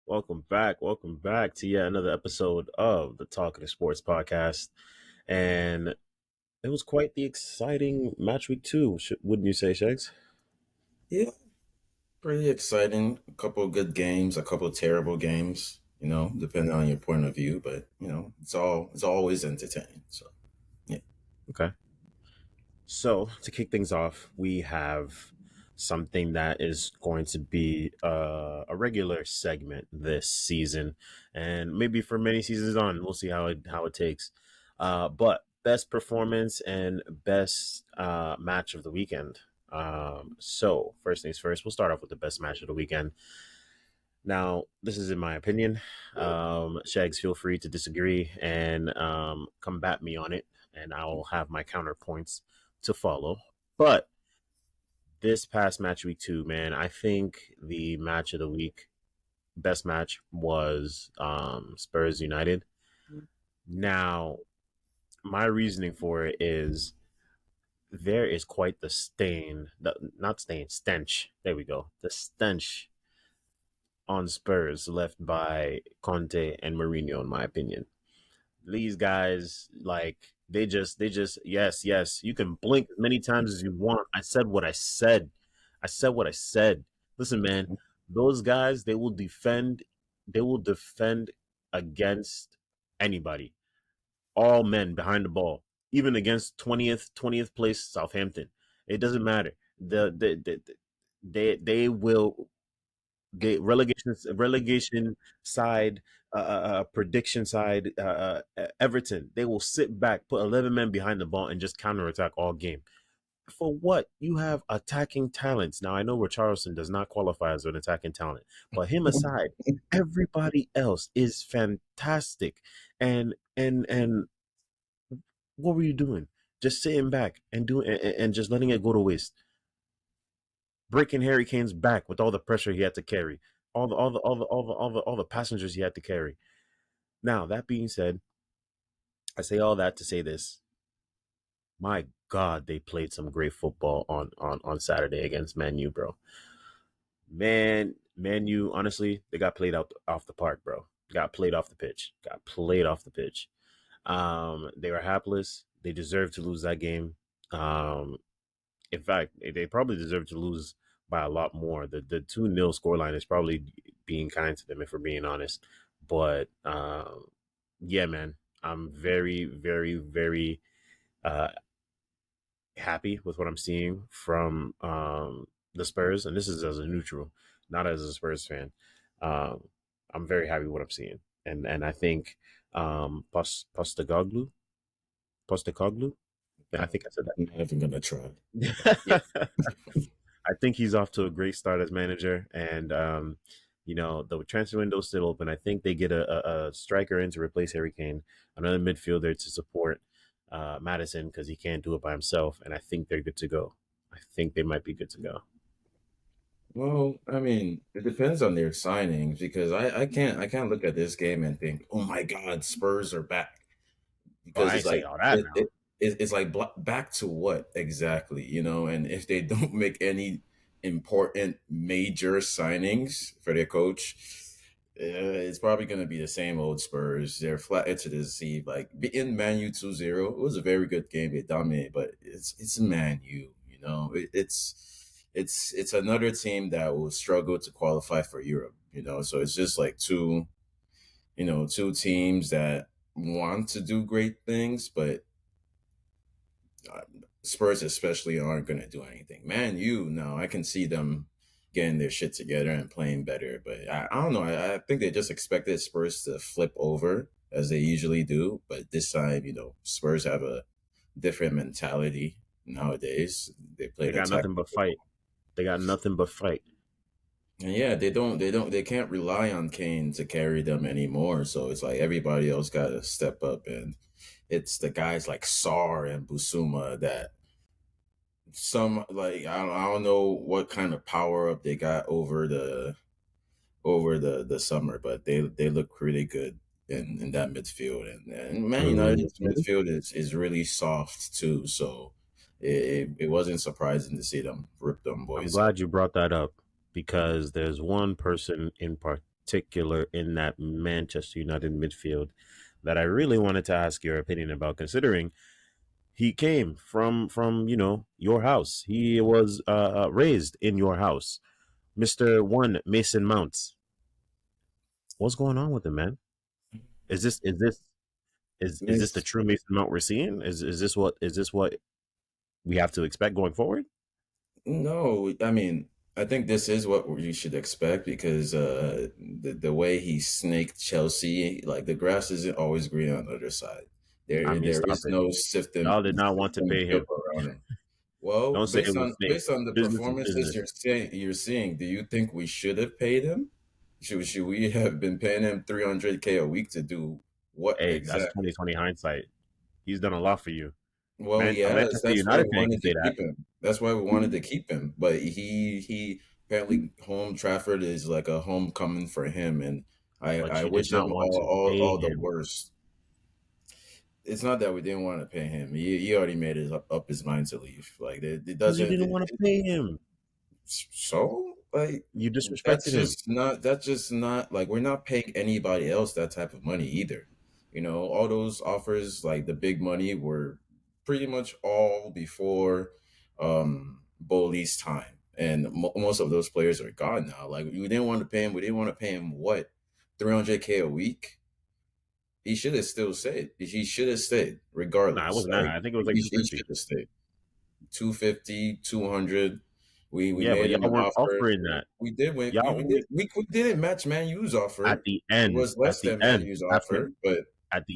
Welcome back to yet another episode of the Talkative Sports Podcast. And it was quite the exciting match week 2, wouldn't you say, Shags? Yeah, pretty exciting. A couple of good games, a couple of terrible games, depending on your point of view, but it's always entertaining. So, yeah. Okay. So to kick things off, we have something that is going to be a regular segment this season, and maybe for many seasons on. We'll see how it takes. But best performance and best match of the weekend. So first things first, we'll start off with the best match of the weekend. Now, this is in my opinion. Shags, feel free to disagree and combat me on it, and I'll have my counterpoints to follow. But this past match week 2, man, I think the match of the week, best match was Spurs United. Now, my reasoning for it is there is quite the stench. There we go. The stench on Spurs left by Conte and Mourinho, in my opinion. These guys, like, they just yes, you can blink as many times as you want. I said what I said. Listen, man, those guys, they will defend against anybody. All men behind the ball, even against 20th place Southampton. It doesn't matter. They will get relegation side, prediction side, Everton. They will sit back, put 11 men behind the ball, and just counterattack all game. For what? You have attacking talents. Now I know Richarlison does not qualify as an attacking talent, but him aside, everybody else is fantastic. And what were you doing? Just sitting back and doing and just letting it go to waste. Breaking Harry Kane's back with all the pressure he had to carry, all the passengers he had to carry. Now, that being said, I say all that to say this. My God, they played some great football on Saturday against Man U, bro. Man U, honestly, they got played off the park, bro. Got played off the pitch. They were hapless. They deserved to lose that game. In fact, they probably deserve to lose by a lot more. The 2-0 scoreline is probably being kind to them, if we're being honest. But yeah, man, I'm very, very, very happy with what I'm seeing from the Spurs. And this is as a neutral, not as a Spurs fan. I'm very happy with what I'm seeing. And I think Postecoglou, I think I said that. I'm not even going to try. Yeah. I think he's off to a great start as manager, and the transfer window is still open. I think they get a striker in to replace Harry Kane, another midfielder to support Madison because he can't do it by himself, and I think they're good to go. I think they might be good to go. Well, I mean, it depends on their signings because I can't look at this game and think, oh my God, Spurs are back, Well, because I it's ain't say like all that now. it's like back to what exactly, and if they don't make any important major signings for their coach, it's probably going to be the same old Spurs. They're flat into the sea. Like in Man U 2-0, it was a very good game. They dominated, but it's Man U. It's another team that will struggle to qualify for Europe. So it's just like two teams that want to do great things, but uh, Spurs especially aren't going to do anything. Man, no, I can see them getting their shit together and playing better, but I don't know. I think they just expected Spurs to flip over as they usually do, but this time, Spurs have a different mentality nowadays. They got nothing but fight. And yeah, they can't rely on Kane to carry them anymore. So it's like everybody else got to step up, and it's the guys like Sar and Busuma that I don't know what kind of power up they got over the summer, but they look pretty good. in that midfield, and Man Mhm. United's midfield is really soft too. So it wasn't surprising to see them rip them I'm boys. glad you brought that up because there's one person in particular in that Manchester United midfield that I really wanted to ask your opinion about, considering he came from your house. He was raised in your house, Mister One Mason Mounts. What's going on with him, man? Is this the Miss true Mason Mount we're seeing? Is this what we have to expect going forward? No, I mean, I think this is what you should expect because the way he snaked Chelsea, like the grass isn't always green on the other side. I There mean, there stop is it. no Y'all did not want to sifting pay drip him. around him. Well, Don't say it based was on snake. based on the Business is performances business. you're seeing, do you think we should have paid him? Should we have been paying him 300K a week to do what Hey, that's exactly? 2020 hindsight. He's done a lot for you. Well, Man, a yes, Manchester that's why we United fan can wanted to say that. keep him. That's why we wanted to keep him. But he apparently home Trafford is like a homecoming for him, and But I you did wish him not want to pay all the him. worst. It's not that we didn't want to pay him. He already made up his mind to leave. Like it Because you doesn't. didn't want to pay him. So like You disrespected him. that's just not like we're not paying anybody else that type of money either. You know, all those offers like the big money were pretty much all before Bowley's time, and most of those players are gone now. Like we didn't want to pay him. We didn't want to pay him what 300K a week. He should have still stayed. He should have stayed Nah, it regardless. wasn't that Like high. I think it was like he 250. should have stayed. 250, 200. We Yeah, but made him y'all an weren't offer. offering that. We did win. Y'all only We didn't match Man U's at offer. the It end, was at less the than Man end, U's after offer, but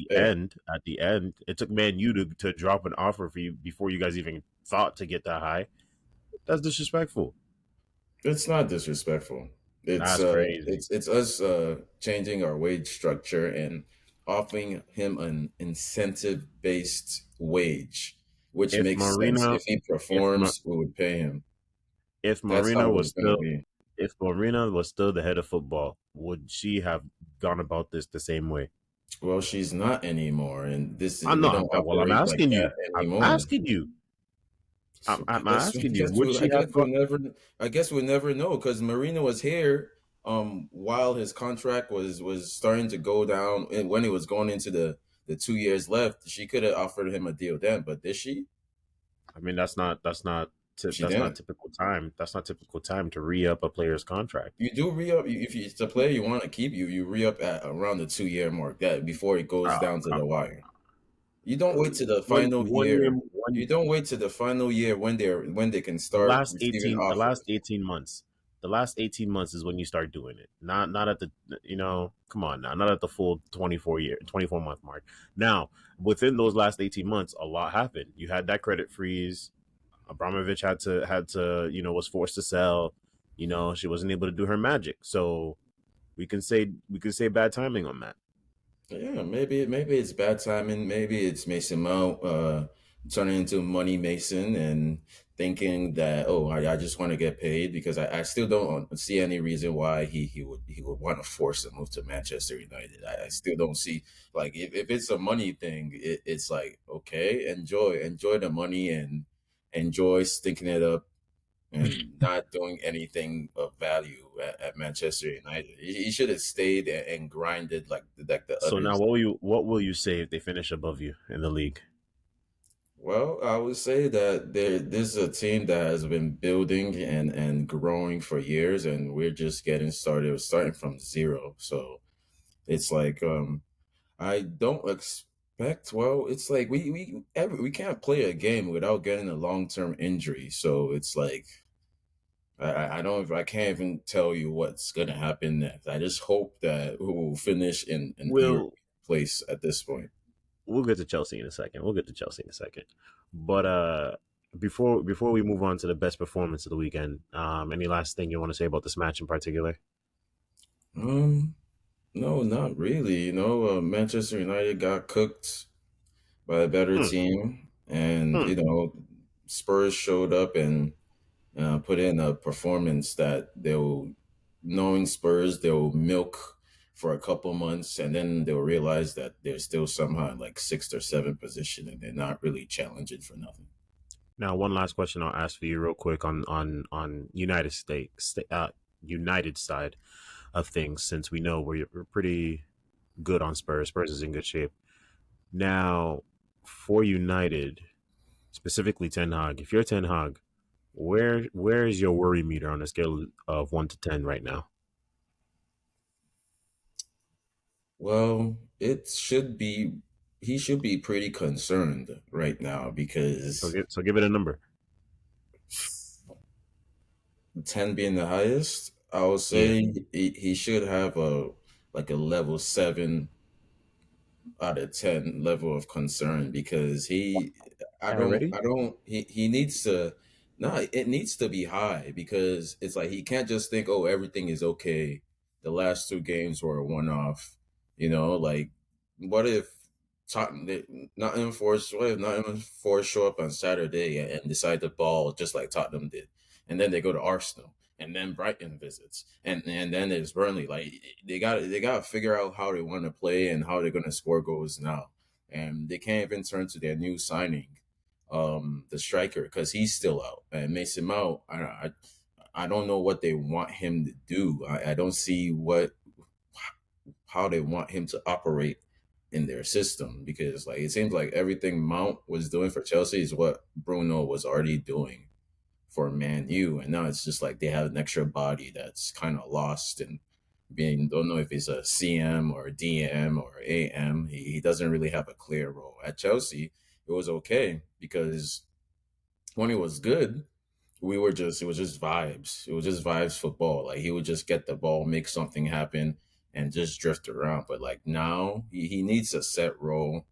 yeah, at the end, it took Man U to drop an offer for you before you guys even thought to get that high. That's disrespectful. it's not disrespectful. That's crazy. It's us changing our wage structure and offering him an incentive based wage, which If makes sense. Marina, If he if Ma- performs, we would pay him. if That's how Marina it was was going to still be. if Marina was still the head of football, would she have gone about this the same way? Well, she's not anymore, and I'm we not. don't Well, I'm operate like asking that you. I'm anymore. asking you. So I'm asking you. Would I she guess have we'll gone? never I guess we'll never know because Marino was here while his contract was starting to go down and when it was going into the 2 years left. She could have offered him a deal then, but did she? I mean, She that's not didn't. typical time. That's not typical time to re up a player's contract. You do re up if it's a player you want to keep. You re up at around the 2 year mark that before it goes Oh, down to the come on wire. You don't wait to the one final one year year. one You don't wait to the final year when they can start receiving the last offers. 18 months. The last 18 months is when you start doing it. Not at the come on now, not at the full 24-month mark. Now, within those last 18 months, a lot happened. You had that credit freeze. Abramovich had to was forced to sell. She wasn't able to do her magic. So we can say bad timing on that. Yeah, maybe it's bad timing. Maybe it's Mason Mount turning into Money Mason and thinking that I just want to get paid because I still don't see any reason why he would want to force a move to Manchester United. I still don't see like if it's a money thing, it's like okay, enjoy the money and enjoy stinking it up and not doing anything of value at Manchester United. He should have stayed and grinded like the So now others. what will you say if they finish above you in the league? Well, I would say that this is a team that has been building and growing for years, and we're just getting started. We're starting from zero, so it's like I don't expect. Well, it's like we can't play a game without getting a long term injury, so it's like I don't I can't even tell you what's gonna happen next. I just hope that we will finish in an European We'll place at this point. we'll get to Chelsea in a second. We'll get to Chelsea in a second. But before we move on to the best performance of the weekend, any last thing you want to say about this match in particular? Um, no, not really. Manchester United got cooked by a better Hmm, team, and hmm. Spurs showed up and put in a performance that knowing Spurs, they'll milk for a couple months, and then they'll realize that they're still somehow in like sixth or seventh position, and they're not really challenging for nothing. Now, one last question I'll ask for you real quick on United side of things, since we know we're pretty good on Spurs. Spurs is in good shape now. For United, specifically Ten Hag, if you're Ten Hag, where is your worry meter on a scale of 1 to 10 right now? Well, it should be he should be pretty concerned right now So because give it a number. 10 being the highest, I would Yeah. say he should have a like a level 7 out of 10 level of concern because Already? he needs to, no, it needs to be high because it's like he can't just think, oh, everything is okay. The last two games were a one off, like what if Nottingham Forest show up on Saturday and decide to ball just like Tottenham did, and then they go to Arsenal, and then Brighton visits, and then there's Burnley. Like they got to figure out how they want to play and how they're going to score goals now, and they can't even turn to their new signing, the striker, because he's still out, and Mason Mount. I don't know what they want him to do. I don't see how they want him to operate in their system because like it seems like everything Mount was doing for Chelsea is what Bruno was already doing for Man U, and now it's just like they have an extra body that's kind of lost and being, don't know if he's a CM or a DM or AM. He doesn't really have a clear role at Chelsea. It was okay because when he was good, it was just vibes. It was just vibes football. Like he would just get the ball, make something happen, and just drift around. But like now, he needs a set role.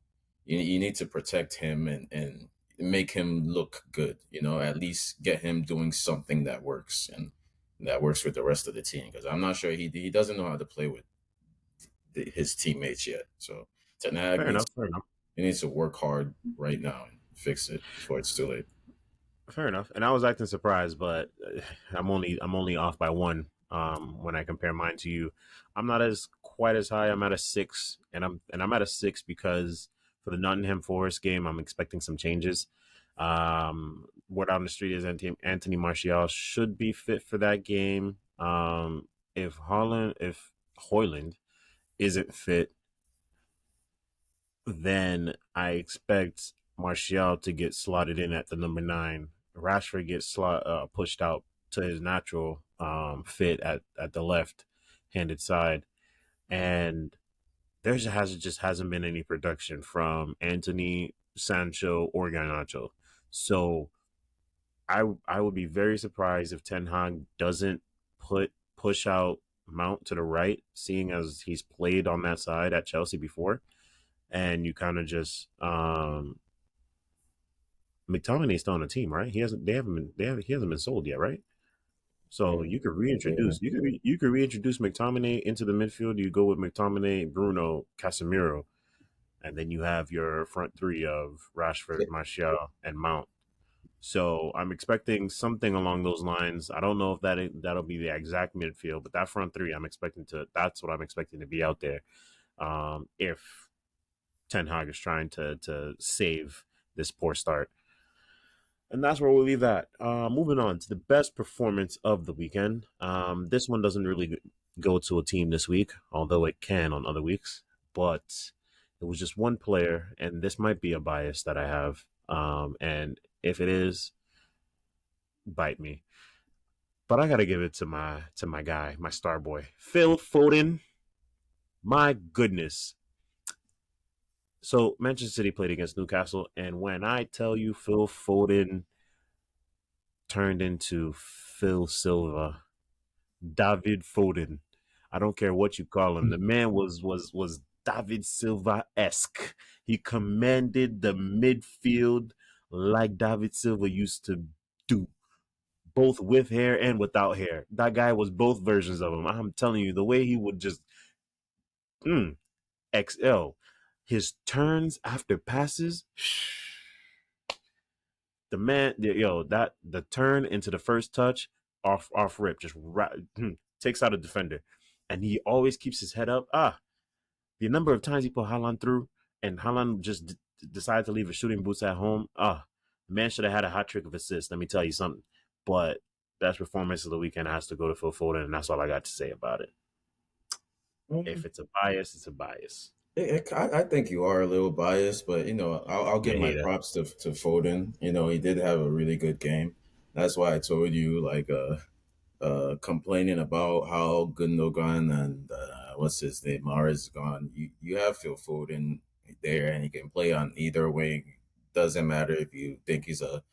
You need to protect him and make him look good. At least get him doing something that works and that works with the rest of the team. Because I'm not sure he doesn't know how to play with his teammates yet. So Tanag Fair needs enough. Fair enough. he needs to work hard right now and fix it before it's too late. Fair enough. And I was acting surprised, but I'm only off by one. When I compare mine to you, I'm not as quite as high. I'm at a 6, and I'm at a 6 because for the Nottingham Forest game, I'm expecting some changes. Word on the street is Anthony Martial should be fit for that game. If Hoyland isn't fit, then I expect Martial to get slotted in at the number 9. Rashford gets pushed out to his natural fit at the left-handed side, and there just hasn't been any production from Anthony, Sancho, or Garnacho. So I would be very surprised if Ten Hag doesn't push out Mount to the right, seeing as he's played on that side at Chelsea before, and you kind of just McTominay's still on the team, right? He hasn't been sold yet, right? So you could Yeah. reintroduce McTominay into the midfield. You go with McTominay, Bruno, Casemiro, and then you have your front three of Rashford, Martial, and Mount. So I'm expecting something along those lines. I don't know if that'll be the exact midfield, but that front three, that's what I'm expecting to be out there. If Ten Hag is trying to save this poor start. And that's where we'll leave that. Moving on to the best performance of the weekend. This one doesn't really go to a team this week, although it can on other weeks. But it was just one player, and this might be a bias that I have. And if it is, bite me. But I gotta give it to my guy, my star boy, Phil Foden. My goodness. So Manchester City played against Newcastle, and when I tell you Phil Foden turned into Phil Silva, David Foden. I don't care what you call him. The man was David Silva esque. He commanded the midfield like David Silva used to do, both with hair and without hair. That guy was both versions of him. I'm telling you, the way he would just mm, XL his turns after passes. The man, yo, that the turn into the first touch off rip just takes out a defender. and he always keeps his head up. The number of times he put Haaland through, and Haaland just decided to leave his shooting boots at home. The man should have had a hat trick of assists. Let me tell you something. But best performance of the weekend has to go to Phil Foden, and that's all I got to say about it. If Um, it's a bias, it's a bias. I think you are a little biased, but I'll You give my hate it. props to Foden. He did have a really good game. That's why I told you, like, complaining about how Gundogan and what's his name, Mars is gone. You have Phil Foden there, and he can play on either wing. Doesn't matter if you think he's a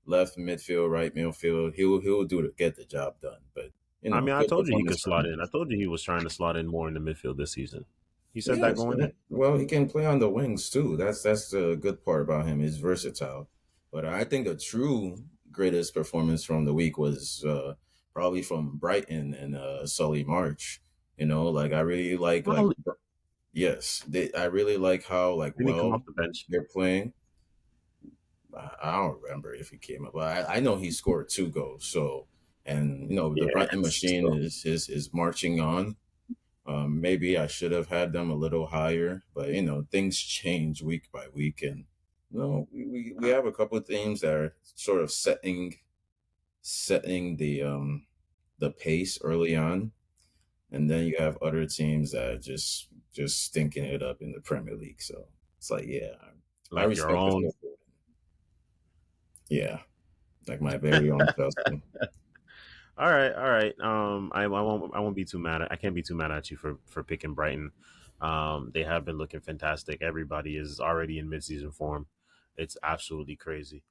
left midfield, right midfield. He'll get the job done. But I mean, I good told you he performance could from slot him. in. I told you he was trying to slot in more in the midfield this season. He said that Yes, going in. well, he can play on the wings too. That's the good part about him. He's versatile. But I think the true greatest performance from the week was probably from Brighton and Sully March. Like I really like Well, yes, I really like how like didn't he come well off the bench? they're playing. I don't remember if he came up, but I know he scored 2 goals. So, and the Yeah. Brighton machine So, is marching on. Maybe I should have had them a little higher, but things change week by week, and we have a couple of teams that are sort of setting the pace early on, and then you have other teams that are just stinking it up in the Premier League. So it's like, yeah, I like your respect the own. field. Yeah, like my very own Chelsea. All right, all right. I won't be too mad. I can't be too mad at you for picking Brighton. They have been looking fantastic. Everybody is already in midseason form. It's absolutely crazy,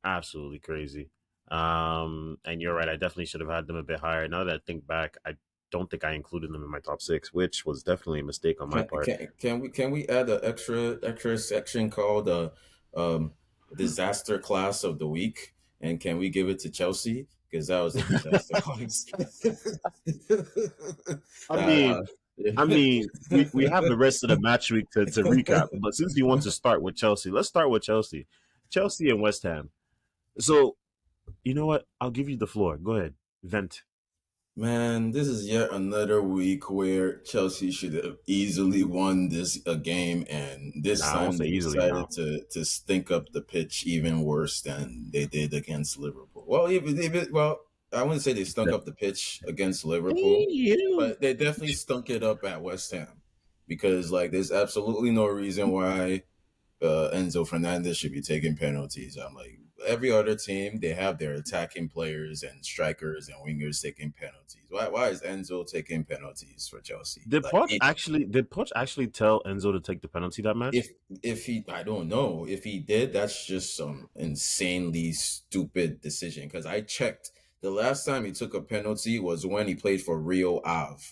absolutely crazy. And you're right. I definitely should have had them a bit higher. Now that I think back, I don't think I included them in my top six, which was definitely a mistake on my part. Can we add an extra section called the um disaster class of the week, and can we give it to Chelsea because that was a disaster class? I Nah, mean, nah. we have the rest of the match week to recap, but since you want to start with Chelsea, let's start with Chelsea. Chelsea and West Ham. So, you know what? I'll give you the floor. Go ahead. Vent. Man, this is yet another week where Chelsea should have easily won this a game, and this Nah, I won't time say they easily decided now. to stink up the pitch even worse than they did against Liverpool. Well, I wouldn't say they stunk up the pitch against Liverpool, You. but they definitely stunk it up at West Ham because like there's absolutely no reason why Enzo Fernandez should be taking penalties. I'm like, every other team, they have their attacking players and strikers and wingers taking penalties. Why is Enzo taking penalties for Chelsea? Did Like, Poch actually tell Enzo to take the penalty that match? if he, I don't know if he did. That's just some insanely stupid decision. Because I checked, the last time he took a penalty was when he played for Rio Ave.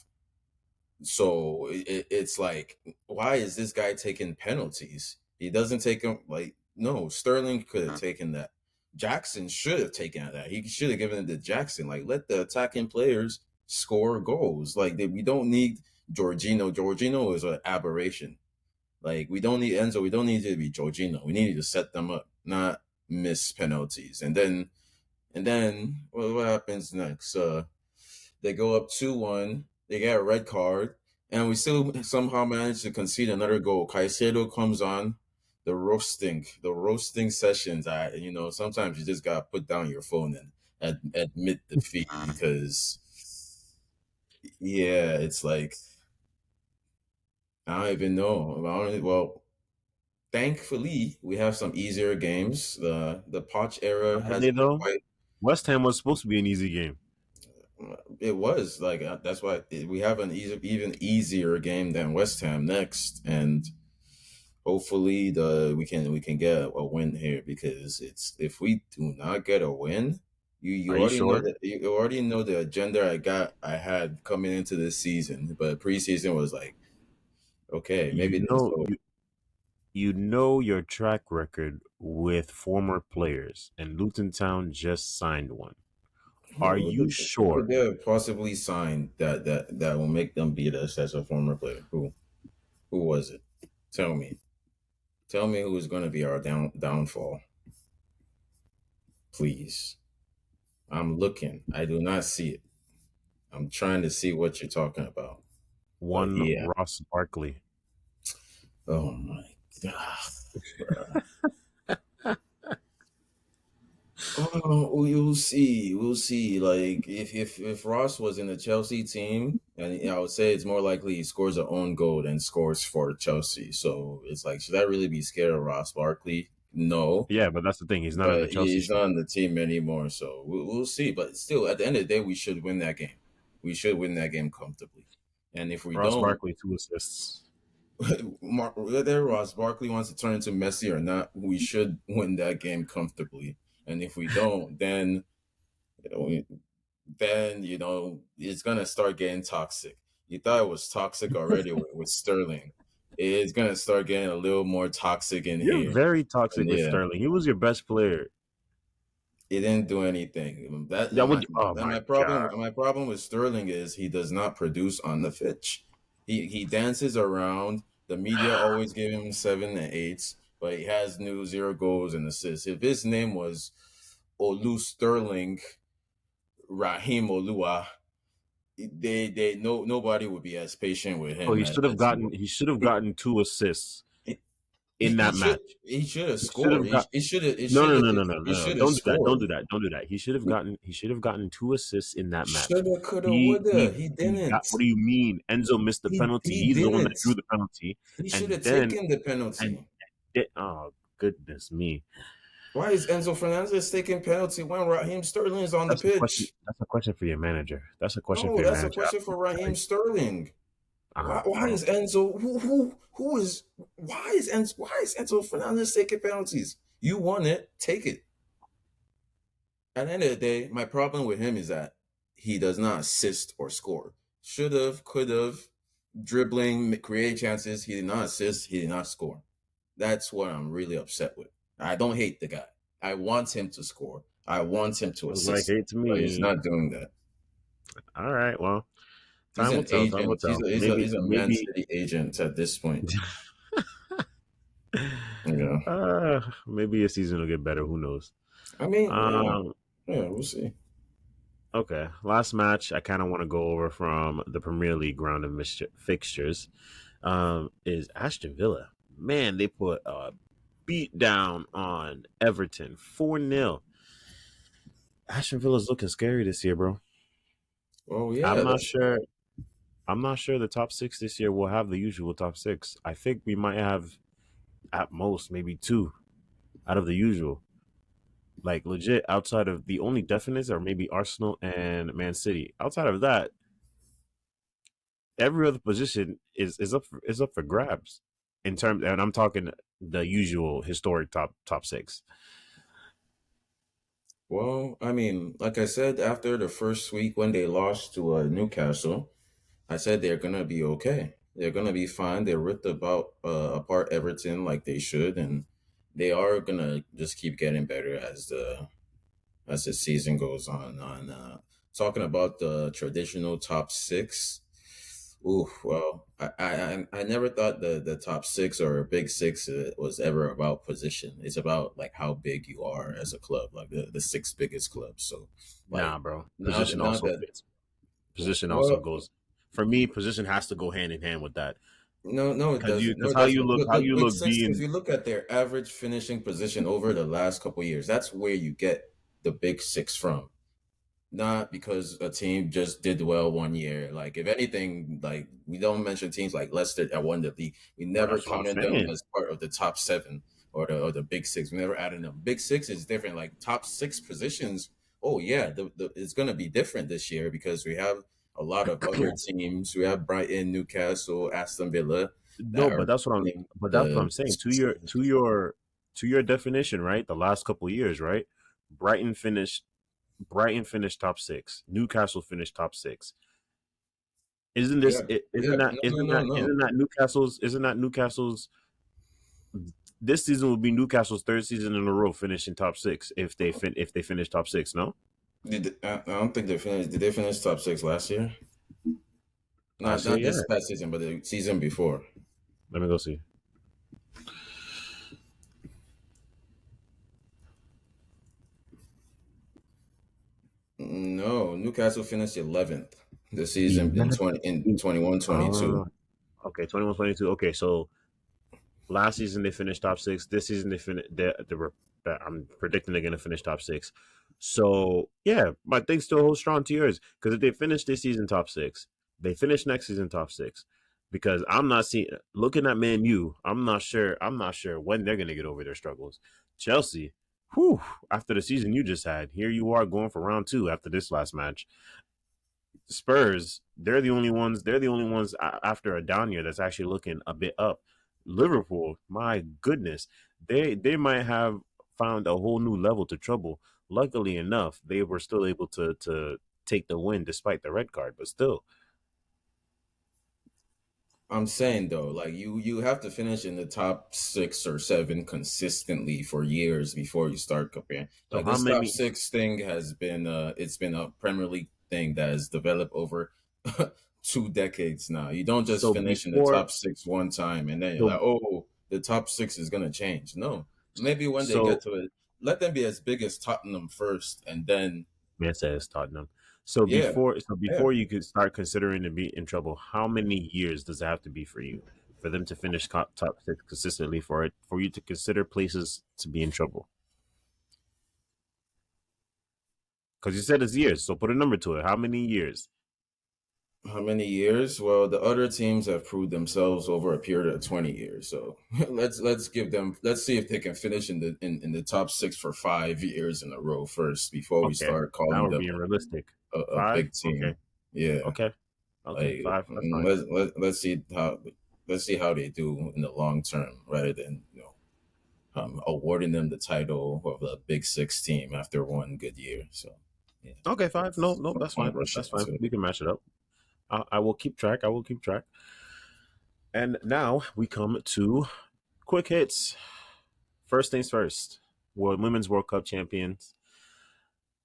So it's like, why is this guy taking penalties? He doesn't take them. Like, no, Sterling could have taken that. Jackson should have taken that. He should have given it to Jackson. Like, let the attacking players score goals. Like, we don't need Jorginho. Jorginho is an aberration. Like, we don't need Enzo. We don't need it to be Jorginho. We need to set them up, not miss penalties. And then what happens next? They go up 2-1. They get a red card, and we still somehow manage to concede another goal. Caicedo comes on. The roasting sessions. Sometimes you just gotta put down your phone and admit defeat because, yeah, it's like I don't even know. Well, thankfully we have some easier games. The Poch era Are has they been though? quite. West Ham was supposed to be an easy game. It was like that's why we have an even easier game than West Ham next, and hopefully we can get a win here because it's if we do not get a win, you Are you already know sure? that you already know the agenda I had coming into this season, but preseason was like, okay, maybe You this know will. you know your track record with former players, and Luton Town just signed one. Are you Who could sure? they have possibly signed that will make them beat us as a former player? Who was it? Tell me. Tell me who is going to be our downfall, please. I'm looking. I do not see it. I'm trying to see what you're talking about. But One yeah, Ross Barkley. oh my god, bruh. Oh, we'll see. We'll see. Like if Ross was in the Chelsea team, and I would say it's more likely he scores a own goal than scores for Chelsea. So it's like, should I really be scared of Ross Barkley? No, Yeah, but that's the thing. He's not on the but Chelsea he's not team. on the team anymore. So we'll see. But still, at the end of the day, we should win that game. We should win that game comfortably. And if we Ross don't, Barkley, 2 assists. whether Ross Barkley wants to turn into Messi or not, we should win that game comfortably. And if we don't, then you know, it's gonna start getting toxic. You thought it was toxic already with Sterling. It's gonna start getting a little more toxic in You're here. very And toxic with yeah, Sterling. He was your best player. it didn't do anything. That That would. Oh and my god. my problem with Sterling is he does not produce on the pitch. He dances around. The media always give him 7 and 8s, but he has new 0 goals and assists. If his name was Olu Sterling Rahim Olua, they no nobody would be as patient with Oh, him he should have as he gotten. was. He should have gotten 2 assists in He that should match. he should have He should scored. have got. He should have No, no, no, no, no, he no, no. should have Don't do that. Don't do scored. that. Don't do that. He should have gotten. He should have gotten 2 assists in that match. Shoulda, coulda, He woulda. he He he got. didn't. What do you mean? Enzo missed the penalty. He He's the one that didn't. drew the penalty, He should and have then taken the and penalty. oh goodness me. Why is Enzo Fernandez taking penalty when Raheem Sterling is on the That's a question. pitch? That's a question for your manager. That's a question for No, your that's a manager. question for Raheem Sterling. Why Bro. is Enzo who is why is Enzo Fernandez taking penalties? You won it, take it. At the end of the day, my problem with him is that he does not assist or score. Should have, could have, dribbling, create chances. He did not assist. He did not score. That's what I'm really upset with. I don't hate the guy. I want him to score. I want him to Sounds like assist, hate to but he's me. not doing that. All right. Well, He's time will an tell. Time will agent. tell. Maybe. He's a Man Maybe. City agent at this point. You know. Maybe a season will get better. Who knows? I mean, yeah, Um. yeah, we'll see. Okay. Last match I kind of want to go over from the Premier League round of fixtures. Is Aston Villa. Man, they put a beat down on Everton 4-0. Aston Villa's looking scary this year, bro. Oh I'm yeah, not that's sure. I'm not sure the top six this year will have the usual top six. I think we might have at most maybe two out of the usual. Like legit, outside of the only definites are maybe Arsenal and Man City. Outside of that, every other position is up for grabs in terms, and I'm talking the usual historic top six. well. I mean, like I said, after the first week when they lost to Newcastle, I said they're gonna be okay. They're gonna be fine. They ripped apart Everton like they should, and they are gonna just keep getting better as the season goes on. Talking about the traditional top six. Ooh, well, I never thought the top six or big six was ever about position. It's about like how big you are as a club, like the six biggest clubs. So, Nah, like bro. Position now also that fits. Position also well, goes. For me, position has to go hand in hand with that no, it doesn't. No, because it doesn't. how you But look since if being. you look at their average finishing position over the last couple of years, that's where you get the big six from. Not because a team just did well one year. Like if anything, like we don't mention teams like Leicester that won the league. We Bro, never that's what I'm counted them saying. as part of the top seven or the big six. We never added them. Big six is different. Like top six positions. Oh yeah, it's gonna be different this year because we have a lot of other teams. We have Brighton, Newcastle, Aston Villa that No, are but that's what I'm. winning But that's what I'm the saying. six. To your definition, right? The last couple years, right? Brighton finished. Brighton finished top six. Newcastle finished top six. Isn't Yeah, this? yeah. Isn't that? No. Isn't that Newcastle's? This season will be Newcastle's third season in a row finishing top six if they finish top six. No, I don't think they finished. Did they finish top six last year? last year, Not yeah. this past season, but the season before. Let me go see. No, Newcastle finished 11th. The The season in last 21 22. uh okay, 21, 22. Okay, so last season they finished top six. This season they finished. I'm predicting they're gonna finish top six. So yeah, my thing still holds strong to yours because if they finish this season top six, they finish next season top six. Because I'm not seeing looking at Man U, I'm not sure. I'm not sure when they're gonna get over their struggles. Chelsea, whew, after the season you just had, here you are going for round two after this last match. Spurs, they're the only ones. They're the only ones after a down year that's actually looking a bit up. Liverpool, my goodness, they might have found a whole new level to trouble. Luckily enough, they were still able to take the win despite the red card, but still. I'm saying though, like you have to finish in the top 6 or 7 consistently for years before you start comparing. So Like how this top many? 6 thing has been it's been a Premier League thing that has developed over 2 decades now. You don't just So finish in the before, top 6 one time and then you're so like, oh, the top 6 is gonna change. No, maybe when they get so to it, let them be as big as Tottenham first, and then man says Tottenham. So yeah, yeah. before you could start considering to be in trouble, how many years does it have to be for you for them to finish top six consistently for it for you to consider places to be in trouble? Because you said it's years, so put a number to it. How many years? How many years? Well, the other teams have proved themselves over a period of 20 years. So let's give them let's see if they can finish in the top 6 for 5 years in a row first before we Okay, start now calling we're them being realistic. a Five. big Okay. team. Yeah. Okay. Okay. Like Five. That's fine. let's see how they do in the long term rather than awarding them the title of a Big Six team after one good year. So yeah, Okay. Five. No. No. no That's point fine. rushing That's fine. into it. We can match it up. I will keep track. I will keep track. And now we come to quick hits. First things first. Women's World Cup champions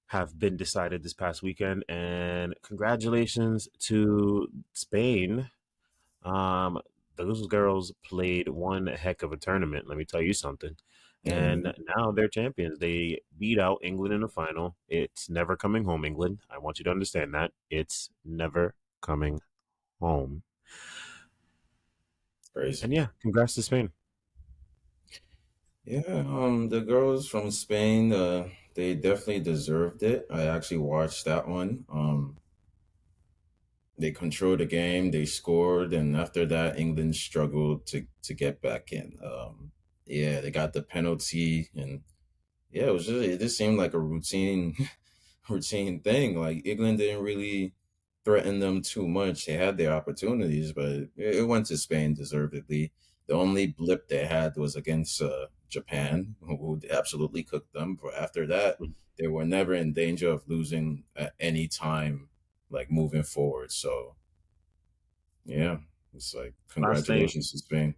have been decided this past weekend, and congratulations to Spain. Um, those girls played one heck of a tournament. Let me tell you something. Yeah, And now they're champions. They beat out England in the final. It's never coming home, England. I want you to understand that. It's never coming home. it's crazy. And yeah, congrats to Spain. Yeah, the girls from Spain, they definitely deserved it. I actually watched that one. They controlled the game, they scored, and after that, England struggled to get back in. Yeah, they got the penalty, and yeah, it just seemed like a routine routine thing. Like England didn't really threaten them too much. They had their opportunities, but it went to Spain deservedly. The only blip they had was against Japan, who absolutely cooked them. But after that, they were never in danger of losing at any time, like moving forward. So yeah, it's like Last thing, congratulations to Spain.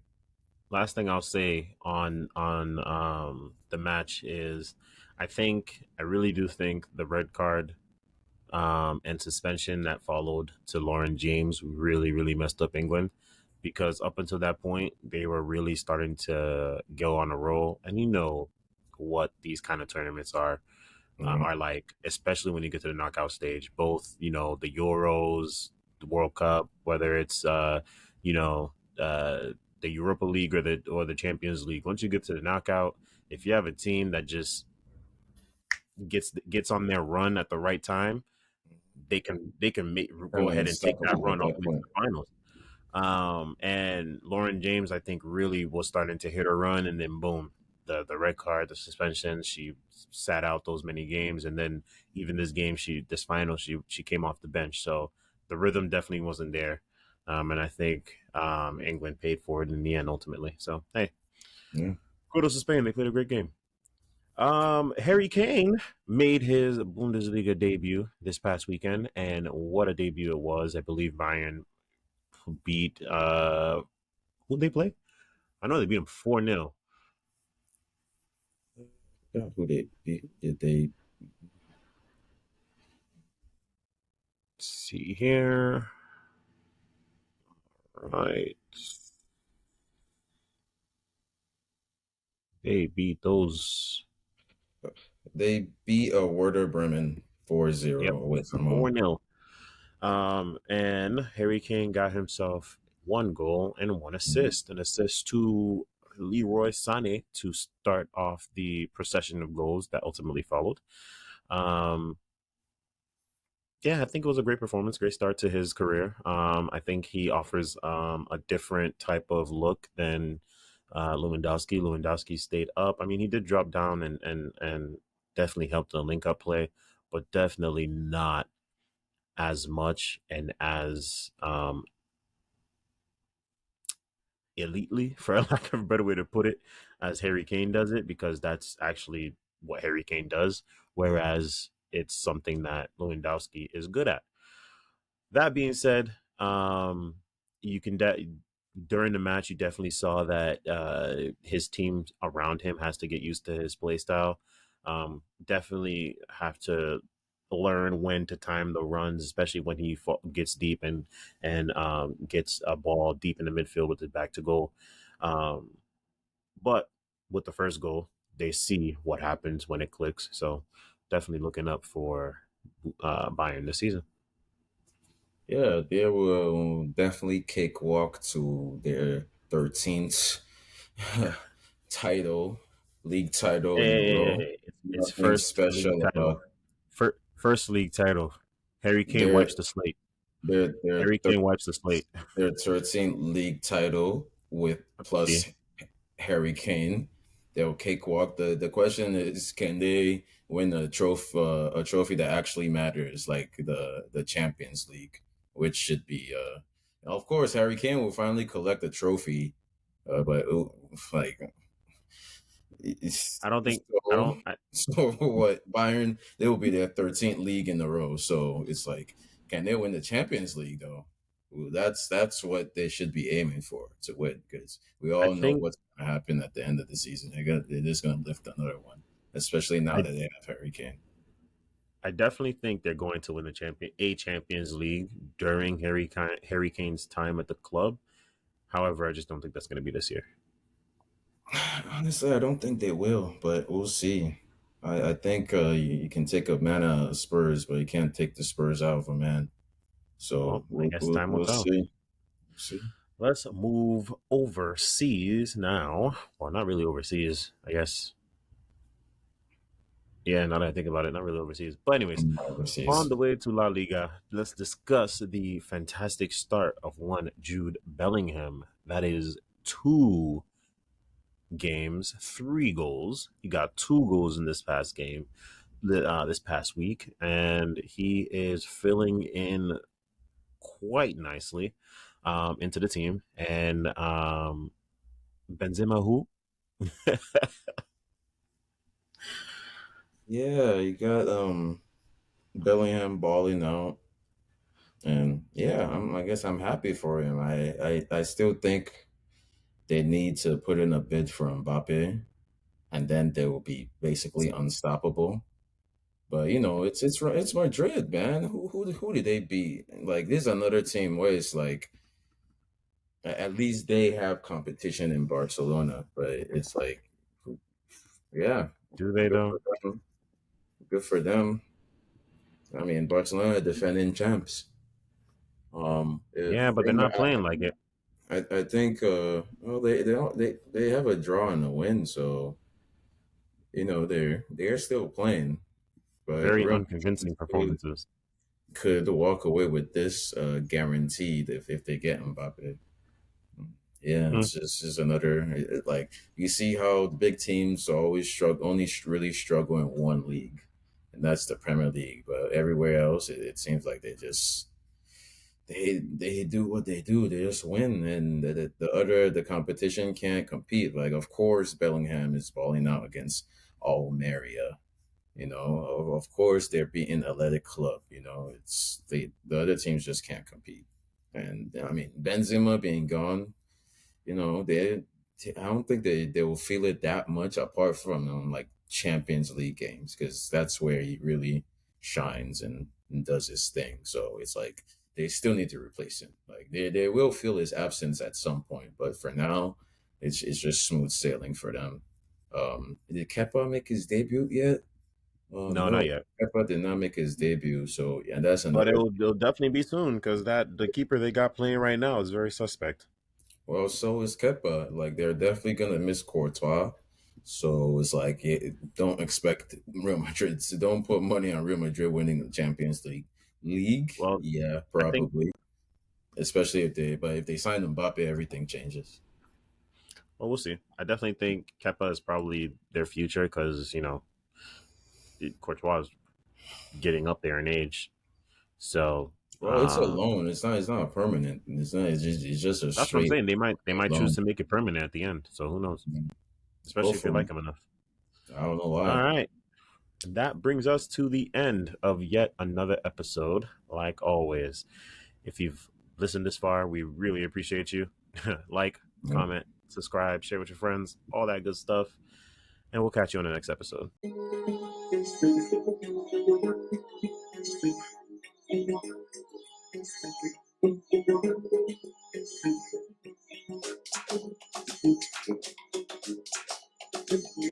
last thing I'll say on the match is, I really do think the red card and suspension that followed to Lauren James really messed up England because up until that point they were really starting to go on a roll, and you know what these kind of tournaments Mhm. are like, especially when you get to the knockout stage. Both the Euros, the World Cup, whether it's you know uh, the Europa League or the Champions League. Once you get to the knockout, if you have a team that just gets on their run at the right time, go Kind of ahead and take that unstoppable at run all that the way to point. the finals. And Lauren James, I think, really was starting to hit her run, and then boom, the red card, the suspension. She sat out those many games, and then even this final, she came off the bench. So the rhythm definitely wasn't there, and I think England paid for it in the end ultimately. So hey, Yeah. kudos to Spain. They played a great game. Harry Kane made his Bundesliga debut this past weekend, and what a debut it was! I believe Bayern beat who they play? I know they beat them 4-0. Yeah, who did they See here, right? They beat those. They beat a Werder Bremen 4-0 Yep, away from home. 4-0. And Harry Kane got himself one goal and one Mhm. assist, an assist to Leroy Sané to start off the procession of goals that ultimately followed. Um, yeah, I think it was a great performance, great start to his career. I think he offers a different type of look than Lewandowski. Lewandowski stayed up. I mean, he did drop down and definitely helped the link up play, but definitely not as much and as elitely, for lack of a better way to put it, as Harry Kane does it, because that's actually what Harry Kane does. Whereas it's something that Lewandowski is good at. That being said, you can during the match you definitely saw that his team around him has to get used to his play style. Definitely have to learn when to time the runs, especially when he gets deep and gets a ball deep in the midfield with his back to goal. Um, but with the first goal, they see what happens when it clicks. So definitely looking up for Bayern this season. Yeah, they will definitely cakewalk to their 13th title, league title in a row. It's Nothing first league special title. about First league title. Harry Kane their wipes the slate. their Harry Kane wipes the slate. their 13th league title with Yeah. plus Harry Kane. They'll cakewalk. The question is, can they win a trophy that actually matters, like the Champions League, which should be of course Harry Kane will finally collect a trophy, but like I don't think I so don't I, so what Bayern they will be their 13th league in a row. So it's like, can they win the Champions League though? Well, that's what they should be aiming for to win, because we I all know think what's going to happen at the end of the season. They're just going to lift another one, especially now I that they have Harry Kane. I definitely think they're going to win the Champions League during Harry Kane's time at the club. However, I just don't think that's going to be this year. Honestly, I don't think they will, but we'll see. I think you can take a man out of Spurs, but you can't take the Spurs out of a man. Well, So I guess time will we'll tell. see. See. Let's move overseas now. Well, not really overseas, I guess. Yeah, now that I think about it, not really overseas. But anyways, on Overseas. the way to La Liga, let's discuss the fantastic start of one Jude Bellingham. That is two games, three goals. He got two goals in this past game, this past week, and he is filling in quite nicely into the team. And Benzema, who Yeah, you got Bellingham balling out, and yeah, I guess I'm happy for him. I still think they need to put in a bid for Mbappe, and then they will be basically unstoppable. But you know, it's Madrid, man. Who did they beat? Like, this is another team where it's like at least they have competition in Barcelona, but it's like, yeah, do they good though? for them. Good for them. I mean, Barcelona defending champs. Yeah, If but they're Reina, not playing like it. I think well they have a draw and a win, so you know they're still playing, but Very Real unconvincing Madrid performances. could walk away with this guaranteed if they get Mbappe. Yeah, Hmm. it's just another like, you see how the big teams always struggle, only really struggle in one league, and that's the Premier League. But everywhere else, it seems like they do what they do. They just win, and the competition can't compete. Like, of course, Bellingham is balling out against Almeria. You know, of course, they're beating Athletic Club. You know, it's the other teams just can't compete. And I mean, Benzema being gone, you know, I don't think they will feel it that much, apart from like Champions League games, because that's where he really shines and does his thing. So it's like they still need to replace him. Like, they will feel his absence at some point, but for now, it's just smooth sailing for them. Did Kepa make his debut yet? No, not No, yet. Kepa did not make his debut. So yeah, that's But another. it'll definitely be soon because that the keeper they got playing right now is very suspect. Well, so is Kepa. Like they're definitely gonna miss Courtois. So it's like don't expect Real Madrid. So don't put money on Real Madrid winning the Champions League. Well, Yeah, I think probably. Especially if they sign Mbappe, everything changes. well we'll see. I definitely think Kepa is probably their future because Courtois is getting up there in age. So Well, it's a loan. It's not a permanent. It's not. It's just a that's what I'm straight saying. They might choose loan. to make it permanent at the end. So who knows? Especially if they Hopefully, like him enough. I don't know All why. right. And that brings us to the end of yet another episode. Like always, if you've listened this far, we really appreciate you. Like, Yeah. comment, subscribe, share with your friends, all that good stuff. And we'll catch you on the next episode.